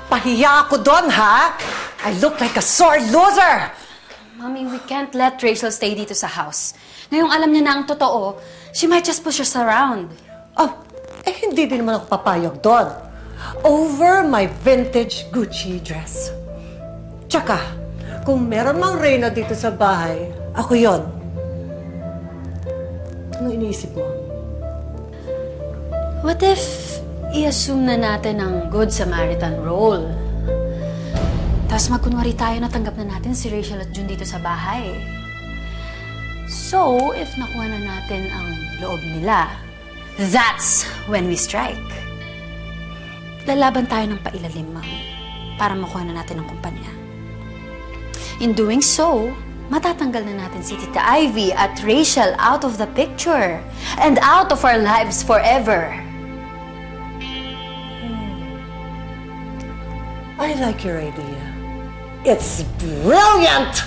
Pahiya ako doon, ha? I look like a sore loser! Mommy, we can't let Rachel stay dito sa house. Ngayong alam niya na ang totoo, she might just push us around. Oh, hindi din naman ako papayag doon. Over my vintage Gucci dress. Tsaka, kung meron mang Reyna dito sa bahay, ako yon. Ano iniisip mo? What if i-assume na natin ang Good Samaritan role? Tapos magkunwari tayo na tanggap na natin si Rachel at June dito sa bahay. So, if nakuha na natin ang loob nila, that's when we strike. Lalaban tayo ng pailalim, Mami, para makuha na natin ang kumpanya. In doing so, matatanggal na natin si Tita Ivy at Rachel out of the picture and out of our lives forever. I like your idea. It's brilliant!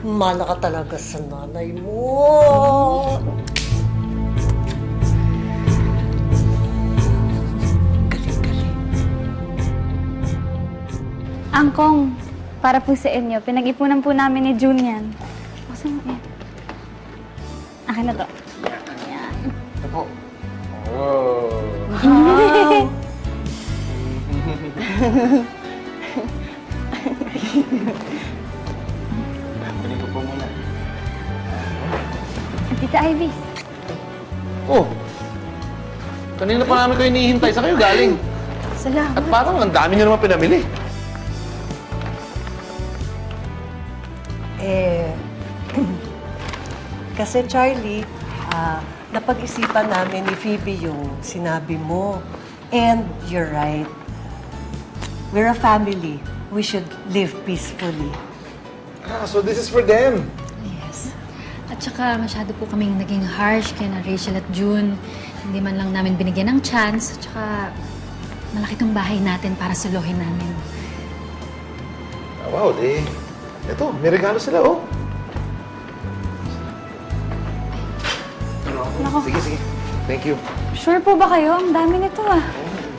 Mana ka talaga sa nanay mo. Galing-galing. Angkong, para po sa inyo. Pinag-ipunan po namin ni June yan. Kasi mo yan. Akin na to. Ayan. Ito po. Oh. Wow! Balik ko po muna. Tita Ivy. Oh! Kanina pa namin kayo hinihintay. Saan kayo galing? Salamat. At parang ang dami niyo naman pinamili. Kasi Charlie, napag-isipan namin ni Phoebe yung sinabi mo. And you're right. We're a family. We should live peacefully. So this is for them. Yes. At saka masyado po kaming naging harsh kay na Rachel at June. Hindi man lang namin binigyan ng chance. At saka malaki tong bahay natin para suluhin namin. Wow, eto, may regalo sila, oh. Nako. Sige. Thank you. Sure po ba kayo? Ang dami nito ah.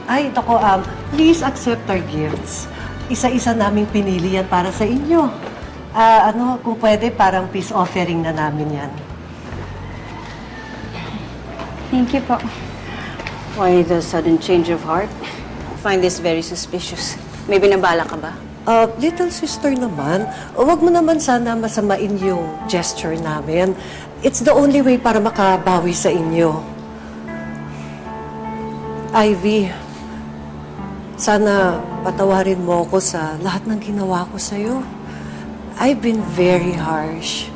Ay, nako, please accept our gifts. Isa-isa naming pinili yan para sa inyo. Kung pwede, parang peace offering na namin yan. Thank you po. Why the sudden change of heart? I find this very suspicious. May binabala ka ba? Little sister naman, wag mo naman sana masamain yung gesture namin. It's the only way para makabawi sa inyo. Ivy, sana patawarin mo ako sa lahat ng ginawa ko sa'yo. I've been very harsh.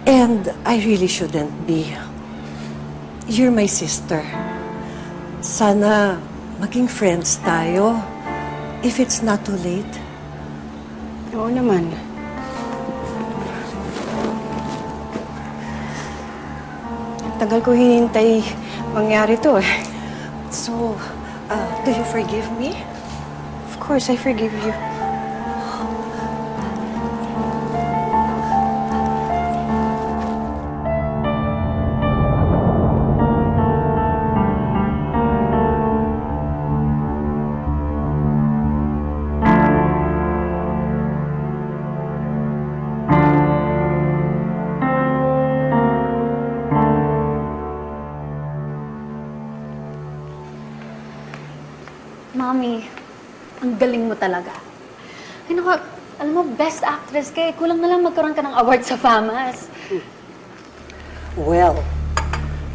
And I really shouldn't be. You're my sister. Sana maging friends tayo. If it's not too late. Oo naman. Tagal ko hinintay mangyari to eh. So, do you forgive me? Of course, I forgive you. Mommy, ang galing mo talaga. Ay, naku, alam mo, best actress ka eh. Kulang na lang magkaroon ka ng award sa FAMAS. Well,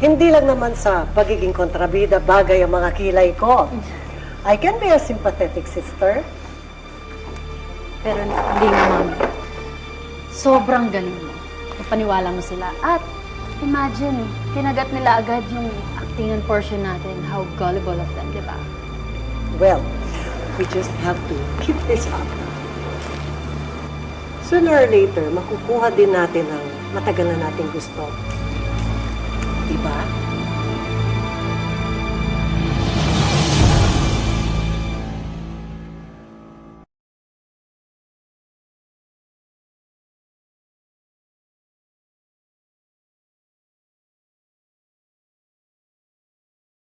hindi lang naman sa pagiging kontrabida bagay ang mga kilay ko. I can be a sympathetic sister. Pero hindi nga, Mommy. Sobrang galing mo. Napaniwala mo sila. At imagine, kinagat nila agad yung actingan portion natin. How gullible of them, di ba? Well, we just have to keep this up. Sooner or later, makukuha din natin ang matagal na nating gusto. Diba?